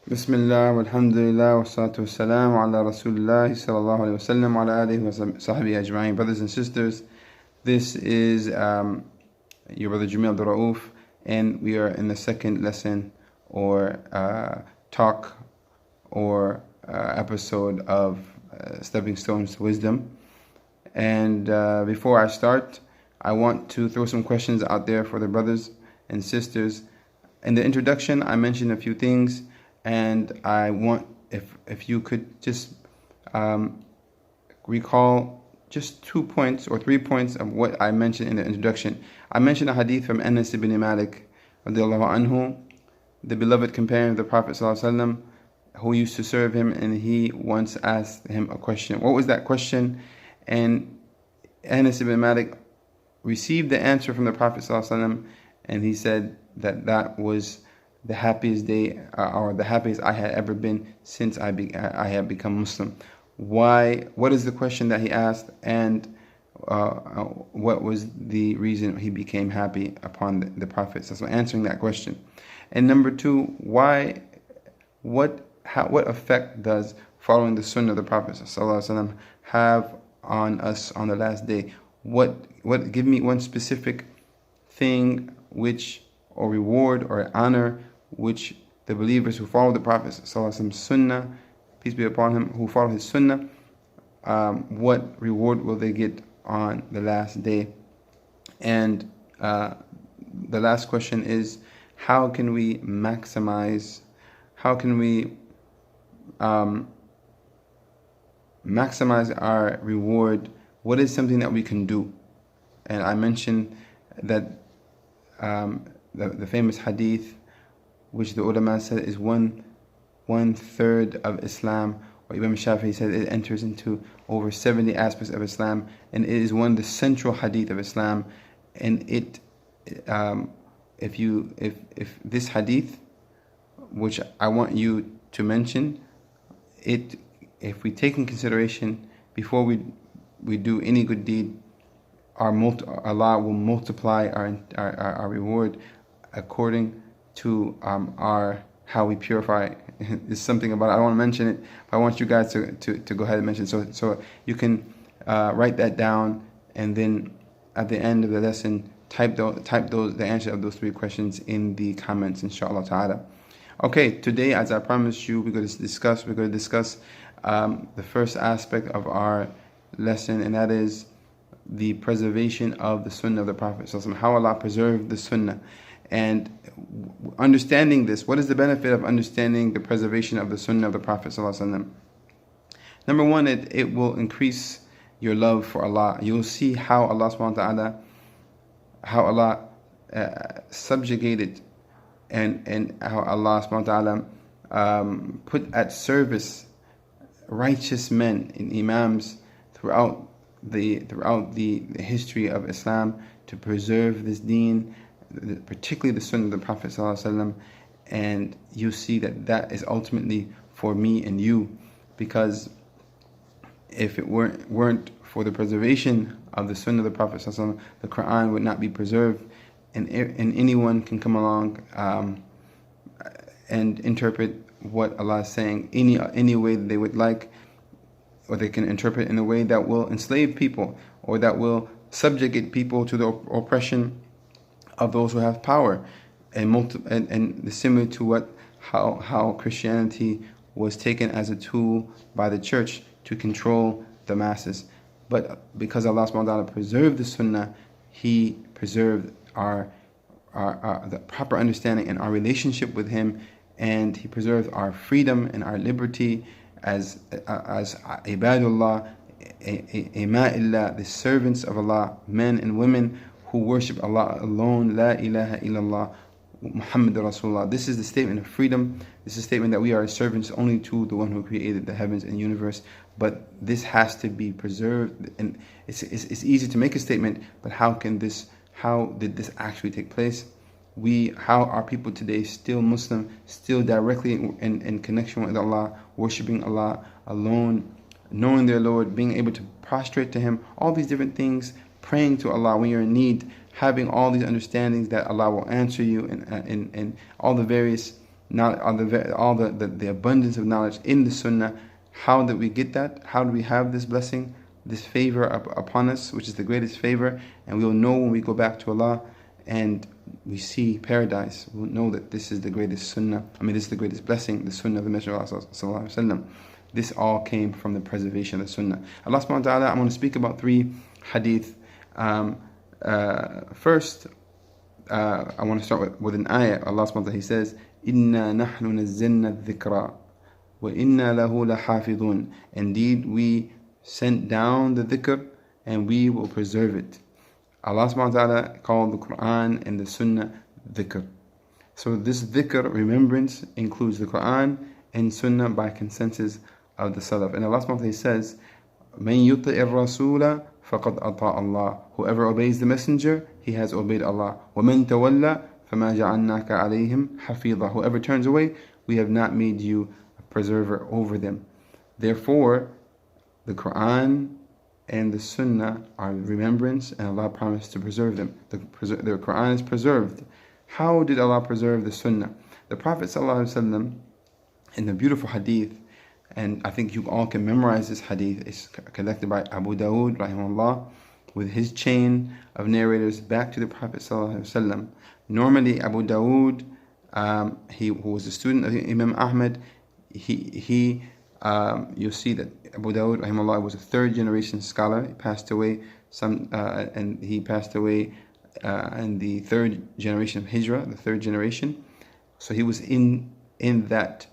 Bismillah, walhamdulillah, wassalatu wassalamu ala rasulillah sallallahu alayhi wa sallam wa ala alihi wa sahbihi ajma'in. Brothers and sisters, this is your brother Jamil Abdul Rauf, and we are in the second lesson or talk or episode of Stepping Stones to Wisdom. And before I start, I want to throw some questions out there for the brothers and sisters. In the introduction, I mentioned a few things, and I want if you could just recall just 2 points or 3 points of what I mentioned in the introduction. I mentioned a hadith from Anas ibn Malik radiallahu anhu, the beloved companion of the Prophet sallallahu alaihi wasallam, who used to serve him, and he once asked him a question. What was that question? And Anas ibn Malik received the answer from the Prophet sallallahu alaihi wasallam, and he said that was the happiest day or the happiest I had ever been since I had become Muslim. Why? What is the question that he asked, and what was the reason he became happy upon the Prophet? So answering that question. And number two, why? What effect does following the Sunnah of the Prophet ﷺ have on us on the last day? What? Give me one specific thing or reward or honor which the believers who follow the Prophet ﷺ Sunnah, peace be upon him, who follow his Sunnah, what reward will they get on the last day? And the last question is, how can we maximize our reward? What is something that we can do? And I mentioned that the famous hadith, which the ulama said is one third of Islam, or Imam Shafi'i said it enters into over 70 aspects of Islam, and it is one of the central hadith of Islam. And if this hadith, which I want you to mention, if we take in consideration before we do any good deed, Allah will multiply our reward according to how we purify. There's something about it. I don't want to mention it, but I want you guys to go ahead and mention it. So you can write that down, and then at the end of the lesson, type the answer of those 3 questions in the comments, inshallah ta'ala. Okay, today, as I promised you, we're going to discuss the first aspect of our lesson, and that is the preservation of the Sunnah of the Prophet, how Allah preserved the Sunnah. And understanding this, what is the benefit of understanding the preservation of the Sunnah of the Prophet? Number one, it will increase your love for Allah. You'll see how Allah subhanahu wa ta'ala, subjugated and how Allah subhanahu wa ta'ala put at service righteous men and imams throughout the history of Islam to preserve this deen, particularly the Sunnah of the Prophet ﷺ. And you see that is ultimately for me and you, because if it weren't for the preservation of the Sunnah of the Prophet ﷺ, the Quran would not be preserved, and anyone can come along and interpret what Allah is saying any way that they would like, or they can interpret in a way that will enslave people, or that will subjugate people to the oppression of those who have power, and similar to how Christianity was taken as a tool by the church to control the masses. But because Allah subhanahu wa ta'ala preserved the Sunnah, He preserved the proper understanding and our relationship with Him, and He preserved our freedom and our liberty as ibadullah, ima'illah, the servants of Allah, men and women who worship Allah alone, la ilaha illallah, Muhammad Rasulullah. This is the statement of freedom. This is a statement that we are servants only to the one who created the heavens and universe. But this has to be preserved, and it's easy to make a statement, but how did this actually take place? How are people today still Muslim, still directly in connection with Allah, worshiping Allah alone, knowing their Lord, being able to prostrate to Him, all these different things, praying to Allah when you're in need, having all these understandings that Allah will answer you, and all the various not all the abundance of knowledge in the Sunnah. How did we get that? How do we have this blessing, this favor upon us, which is the greatest favor? And we will know when we go back to Allah and we see paradise. We'll know that this is the greatest Sunnah. This is the greatest blessing, the Sunnah of the Messenger of Allah Sallallahu Alaihi Wasallam. This all came from the preservation of the Sunnah. Allah Subhanahu wa Taala, I'm going to speak about 3 hadith. First, I want to start with an ayah. Allah Subhanahu wa Taala, He says, "Inna nahnu nazzalna dhikra wa inna lahu lahafidun." Indeed, we sent down the dhikr and we will preserve it. Allah Subhanahu wa Taala called the Quran and the Sunnah dhikr. So this dhikr, remembrance, includes the Quran and Sunnah by consensus of the Salaf. And Allah Subhanahu wa Taala says, "Man yuti'ir rasula faqad ata Allah." Whoever obeys the messenger, he has obeyed Allah. وَمَن تَوَلَّى فَمَا جَعَلْنَاكَ عَلَيْهِمْ حَفِيظًا. Whoever turns away, we have not made you a preserver over them. Therefore, the Quran and the Sunnah are remembrance, and Allah promised to preserve them. The Quran is preserved. How did Allah preserve the Sunnah? The Prophet ﷺ, in the beautiful hadith, and I think you all can memorize this hadith, it's collected by Abu Dawood, rahimahullah, with his chain of narrators back to the Prophet ﷺ. Normally, Abu Dawood, who was a student of Imam Ahmad, you'll see that Abu Dawood, rahimahullah, was a 3rd generation scholar. He passed away in the 3rd generation of Hijrah, the 3rd generation. So he was in that.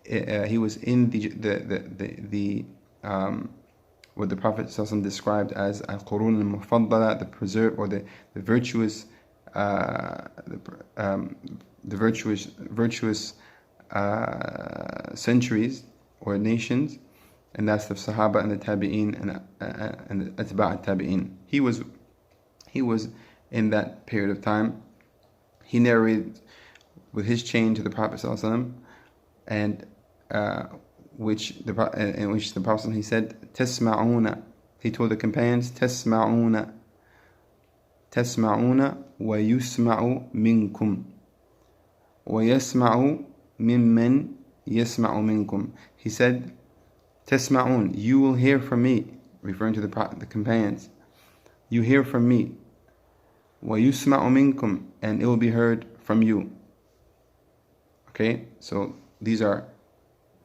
He was in what the Prophet ﷺ described as al-Qurun al-Mufaddala, the preserved or the virtuous, centuries or nations, and that's the Sahaba and the Tabi'in and the Atba' al-Tabi'in. He was in that period of time. He narrated with his chain to the Prophet ﷺ, and in which the Prophet, he said, "Tasma'una." He told the companions, "Tasma'una wa yusma'u minkum wa yasma'u mimman yasma'u minkum." He said, "Tasma'un, you will hear from me," referring to the companions. "You hear from me. Wa yusma'u minkum, and it will be heard from you." Okay, so these are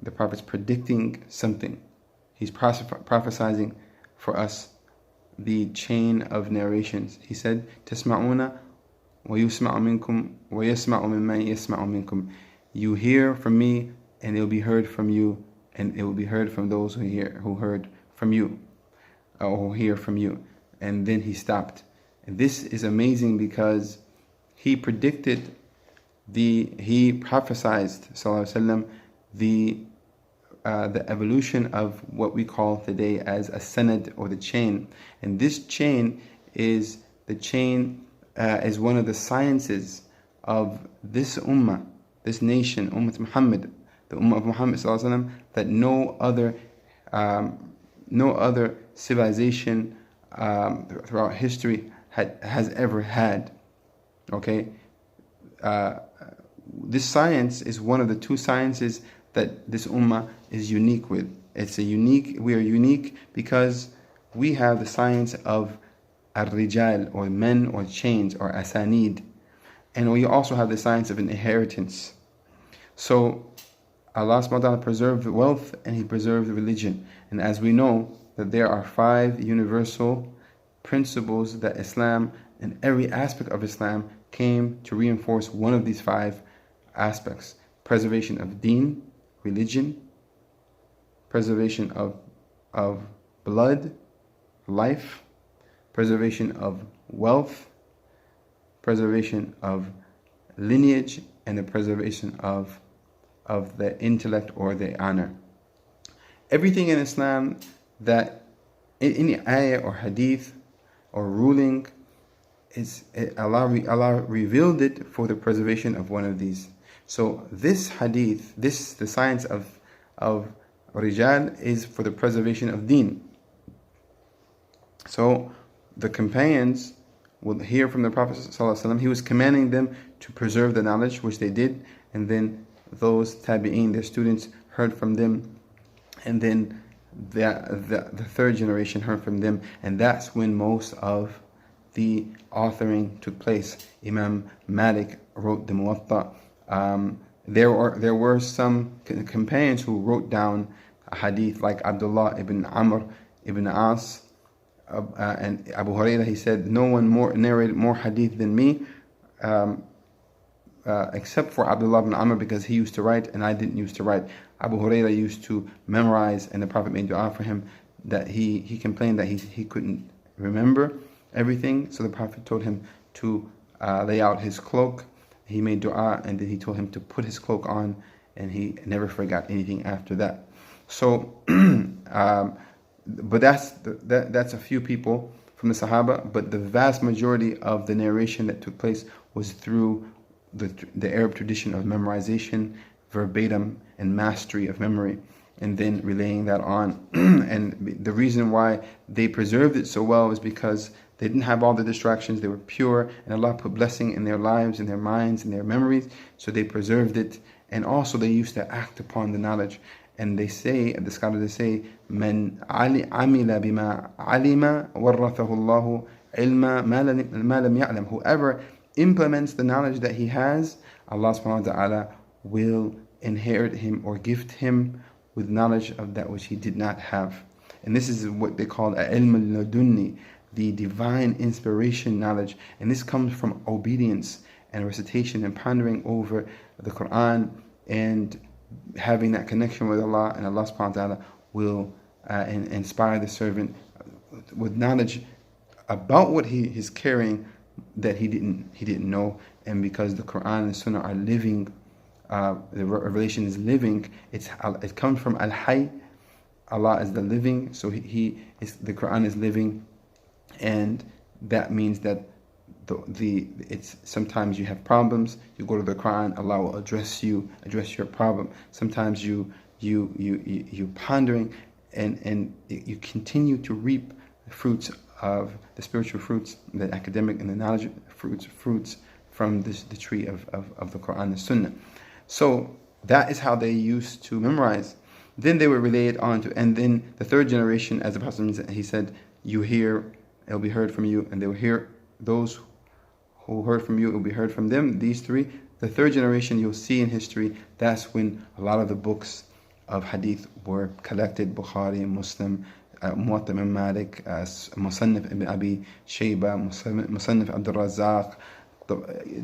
the Prophet's predicting something. He's prophesying for us the chain of narrations. He said, "Tasma'una wa yusma'u minkum wa yasma'u mimman yasma'u minkum." You hear from me, and it will be heard from you, and it will be heard from those who heard from you, or who hear from you. And then he stopped. And this is amazing because he predicted he prophesied, sallallahu alaihi wasallam, the evolution of what we call today as a sanad, or the chain. And this chain is one of the sciences of this ummah, this nation, Ummah Muhammad, the Ummah of Muhammad sallallahu alaihi wasallam, that no other civilization throughout history has ever had. Okay, this science is one of the 2 sciences that this ummah is unique with. We are unique because we have the science of ar-rijal, or men, or chains, or asanid, and we also have the science of an inheritance. So Allah subhanahu wa ta'ala preserved wealth, and He preserved religion. And as we know that there are 5 universal principles that Islam and every aspect of Islam came to reinforce one of these 5 aspects: preservation of deen, religion, preservation of blood, life, preservation of wealth, preservation of lineage, and the preservation of the intellect or the honor. Everything in Islam that in any ayah or hadith or ruling Allah revealed it for the preservation of one of these. So this hadith, the science of rijal, is for the preservation of deen. So the companions will hear from the Prophet ﷺ. He was commanding them to preserve the knowledge, which they did, and then those tabi'een, their students, heard from them, and then the third generation heard from them, and that's when most of the authoring took place. Imam Malik wrote the Muwatta. There were some companions who wrote down a hadith, like Abdullah ibn Amr ibn As, and Abu Hurairah. He said, no one narrated more hadith than me, except for Abdullah ibn Amr, because he used to write and I didn't used to write. Abu Hurairah used to memorize, and the Prophet made dua for him that he complained that he couldn't remember everything. So the Prophet told him to lay out his cloak. He made dua, and then he told him to put his cloak on, and he never forgot anything after that. So, but that's a few people from the Sahaba, but the vast majority of the narration that took place was through the Arab tradition of memorization, verbatim, and mastery of memory, and then relaying that on. And the reason why they preserved it so well is because they didn't have all the distractions. They were pure, and Allah put blessing in their lives, in their minds, in their memories, so they preserved it. And also they used to act upon the knowledge. And they say, the scholars say, "Man amila bima alima warathahu Allahu ilma ma lam ya'lam." Whoever implements the knowledge that he has, Allah subhanahu wa ta'ala will inherit him or gift him with knowledge of that which he did not have. And this is what they call ilm al-ladunni, the divine inspiration knowledge. And this comes from obedience and recitation and pondering over the Quran and having that connection with Allah, and Allah subhanahu wa ta'ala will inspire the servant with knowledge about what he is carrying that he didn't know. And because the Quran and Sunnah are living, the revelation is living, it comes from Al-Hayy. Allah is the living, so the Quran is living, and that means that it's sometimes you have problems, you go to the Quran, Allah will address your problem. Sometimes you pondering, and you continue to reap the fruits of the spiritual fruits, the academic and the knowledge fruits from the tree of the Quran and Sunnah. So that is how they used to memorize. Then they were relayed on to, and then the third generation, as the Prophet, he said, you hear, it will be heard from you, and they will hear those who heard from you, it will be heard from them. These three. The third generation, you'll see in history, that's when a lot of the books of hadith were collected. Bukhari, Muslim, Muwatta ibn Malik, Musannif ibn Abi Shayba, Musannif Abdul Razzaq.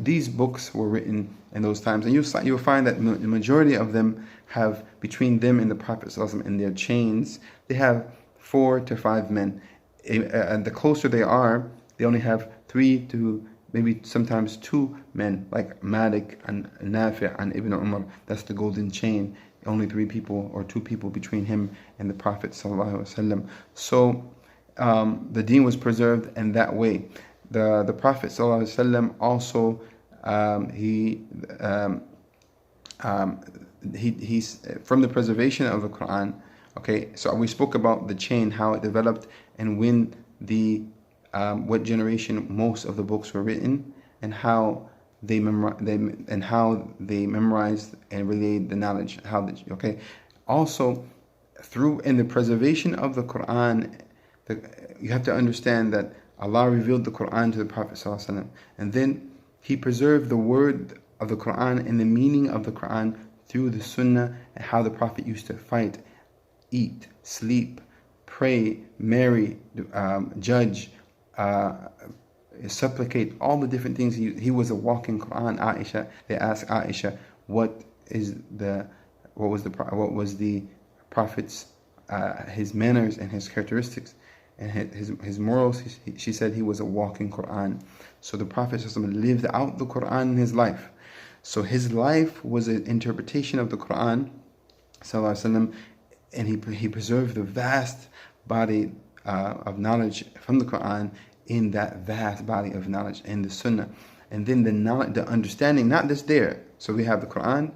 These books were written in those times, and you'll find that the majority of them have, between them and the Prophet ﷺ and their chains, they have 4 to 5 men. And the closer they are, they only have 3 to maybe sometimes 2 men, like Malik and Nafi' and Ibn Umar. That's the golden chain. Only 3 people or 2 people between him and the Prophet ﷺ. So the deen was preserved in that way. The Prophet ﷺ also he's from the preservation of the Quran. Okay, so we spoke about the chain, how it developed, and when what generation most of the books were written, and how they memorized and relayed the knowledge. Also in the preservation of the Quran, you have to understand that Allah revealed the Quran to the Prophet ﷺ, and then He preserved the word of the Quran and the meaning of the Quran through the Sunnah, and how the Prophet used to fight, eat, sleep, pray, marry, judge, supplicate, all the different things. He was a walking Quran. They asked Aisha, what was the Prophet's his manners and his characteristics and his morals. She said he was a walking Quran. So the Prophet lived out the Quran in his life. So his life was an interpretation of the Quran, and he preserved the vast body of knowledge from the Quran in that vast body of knowledge in the Sunnah. And then the understanding, not just there. So we have the Quran,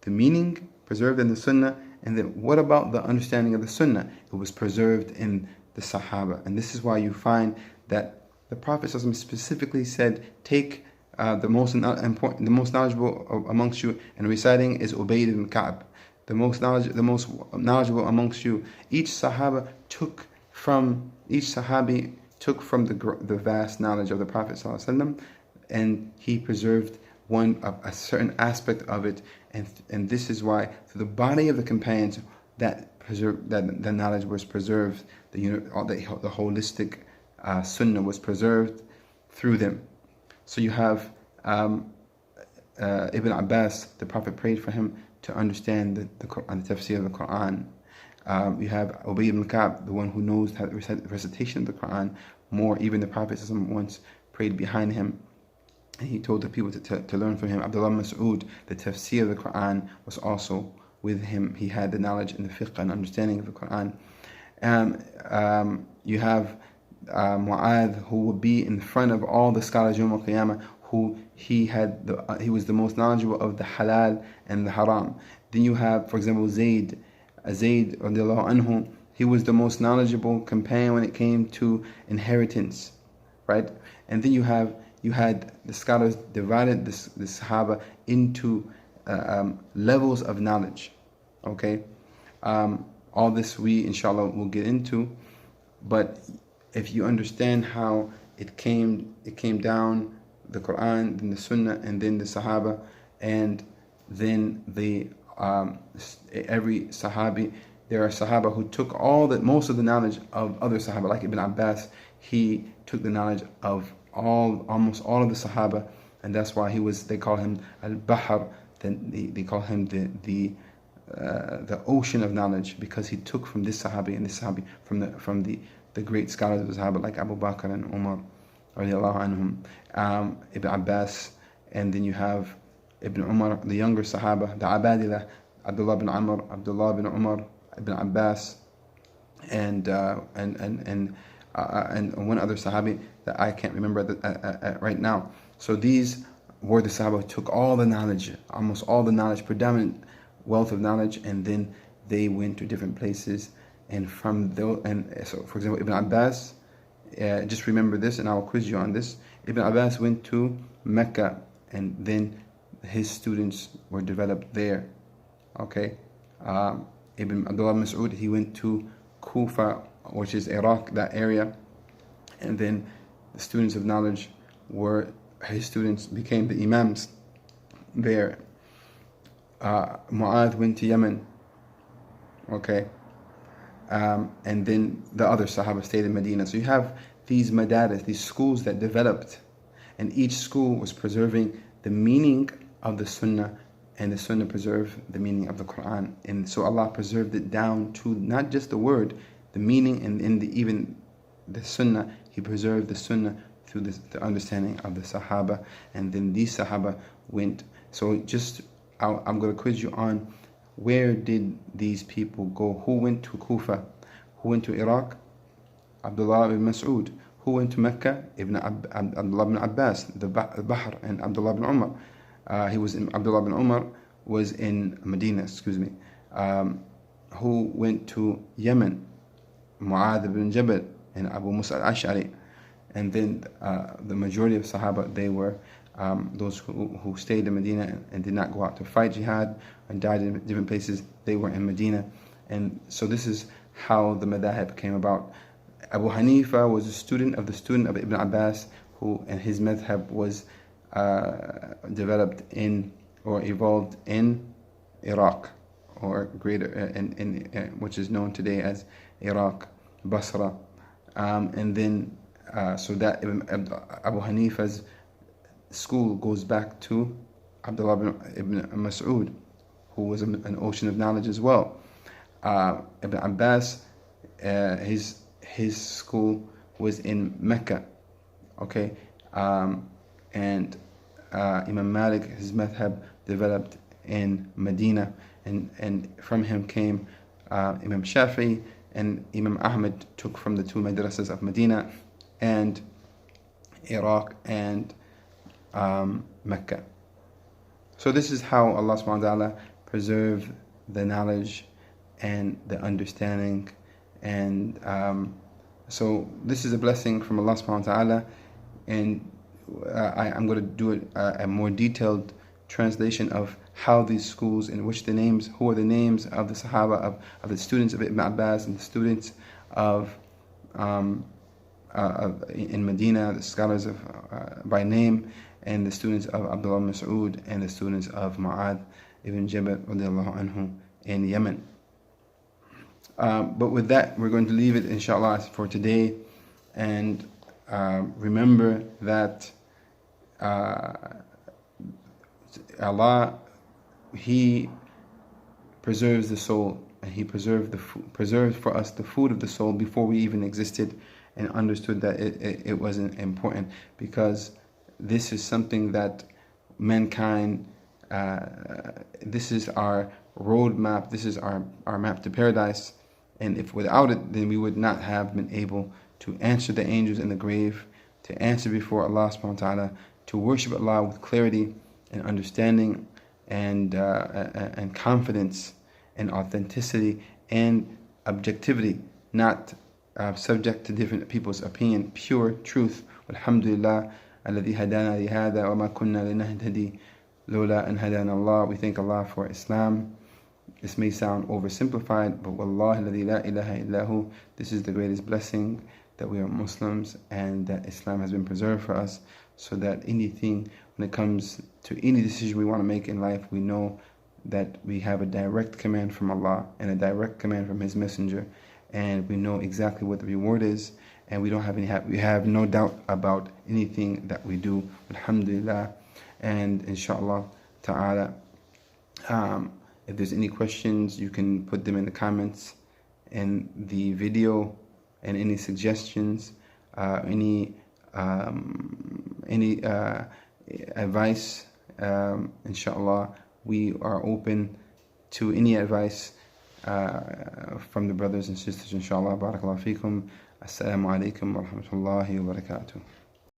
the meaning preserved in the Sunnah, and then what about the understanding of the Sunnah? It was preserved in the Sahaba. And this is why you find that the Prophet specifically said, take the most knowledgeable amongst you in reciting is Ubayd ibn Ka'b. The most knowledgeable amongst you. Each Sahabi took from the vast knowledge of the Prophet ﷺ, and he preserved a certain aspect of it, and this is why through the body of the companions that the knowledge was preserved, the holistic sunnah was preserved through them. So you have Ibn Abbas, the Prophet prayed for him to understand the tafsir of the Quran. You have Ubay ibn Ka'b, the one who knows how to recite the recitation of the Quran more. Even the Prophet once prayed behind him, and he told the people to learn from him. Abdullah Mas'ud, the tafsir of the Quran was also with him. He had the knowledge and the fiqh and understanding of the Quran. You have Mu'adh, who will be in front of all the scholars Yawm al-Qiyamah, he was the most knowledgeable of the halal and the haram. Then you have, for example, Zayd radiallahu anhu, he was the most knowledgeable companion when it came to inheritance, right? And then you had the scholars divided the Sahaba into levels of knowledge. Okay, all this we inshallah will get into, but if you understand how it came down, the Quran, then the Sunnah, and then the Sahaba, and then every Sahabi, there are Sahaba who took most of the knowledge of other Sahaba, like Ibn Abbas. He took the knowledge of almost all of the Sahaba, and that's why they call him Al-Bahr. Then they call him the ocean of knowledge, because he took from this Sahabi and this Sahabi from the great scholars of the Sahaba like Abu Bakr and Umar radiallahu anhum, Ibn Abbas, and then you have Ibn Umar, the younger Sahaba, the Abadilah, Abdullah bin Amr, Abdullah bin Umar, Ibn Abbas, and one other Sahabi that I can't remember right now. So these were the Sahaba who took all the knowledge, almost all the knowledge, predominant wealth of knowledge, and then they went to different places. And so, for example, Ibn Abbas, just remember this, and I will quiz you on this. Ibn Abbas went to Mecca, and then his students were developed there. Okay, Ibn Abdullah Mas'ud, he went to Kufa, which is Iraq, that area, and then the students of knowledge his students became the imams there. Mu'adh went to Yemen. Okay. And then the other Sahaba stayed in Medina. So you have these madaris, these schools that developed, and each school was preserving the meaning of the Sunnah, and the Sunnah preserved the meaning of the Quran. And so Allah preserved it down to not just the word, the meaning, and even the Sunnah. He preserved the Sunnah through the understanding of the Sahaba, and then these Sahaba went. So I'm going to quiz you on, where did these people go? Who went to Kufa? Who went to Iraq? Abdullah ibn Mas'ud. Who went to Mecca? Abdullah ibn Abbas, the Bahr, and Abdullah ibn Umar. Abdullah ibn Umar was in Medina, who went to Yemen? Mu'adh ibn Jabal and Abu Musa al-Ash'ari. And then the majority of Sahaba, they were those who stayed in Medina and did not go out to fight jihad and died in different places. They were in Medina. And so this is how the madhahib came about. Abu Hanifa was a student of Ibn Abbas, and his madhab was developed or evolved in Iraq, or greater, which is known today as Iraq, Basra. And then so that Abu Hanifa's school goes back to Abdullah ibn Mas'ud, who was an ocean of knowledge as well. Ibn Abbas, his school was in Mecca, okay, and Imam Malik, his madhab developed in Medina, and from him came Imam Shafi'i, and Imam Ahmad took from the two madrasas of Medina and Iraq and Mecca. So this is how Allah subhanahu wa ta'ala preserved the knowledge and the understanding, and so this is a blessing from Allah subhanahu wa ta'ala, and I'm going to do a more detailed translation of how these schools, in which the names, who are the names of the Sahaba, of the students of Ibn Abbas and the students of in Medina, the scholars of by name, and the students of Abdullah Mas'ud and the students of Mu'adh ibn Jabal radiallahu anhu in Yemen. But with that, we're going to leave it inshallah for today, and remember that Allah, He preserves the soul, and He preserved for us the food of the soul before we even existed, and understood that it wasn't important, because this is something that mankind, this is our roadmap, this is our map to paradise, and if without it, then we would not have been able to answer the angels in the grave, to answer before Allah subhanahu wa ta'ala, to worship Allah with clarity and understanding and confidence and authenticity and objectivity, not subject to different people's opinion, pure truth. Alhamdulillah, alladhi hadana li hada wa ma kunna linahtadi lawla an hadana Allah. We thank Allah for Islam. This may sound oversimplified, but wallahi alladhi la ilaha illahu, this is the greatest blessing, that we are Muslims and that Islam has been preserved for us, so that anything, when it comes to any decision we want to make in life, we know that we have a direct command from Allah and a direct command from His Messenger, and we know exactly what the reward is, and we have no doubt about anything that we do. Alhamdulillah. And inshallah ta'ala, if there's any questions, you can put them in the comments in the video, and any suggestions, any advice, inshallah, we are open to any advice from the brothers and sisters, inshallah. Barakallahu feekum. Assalamu alaikum wa rahmatullahi wa barakatuh.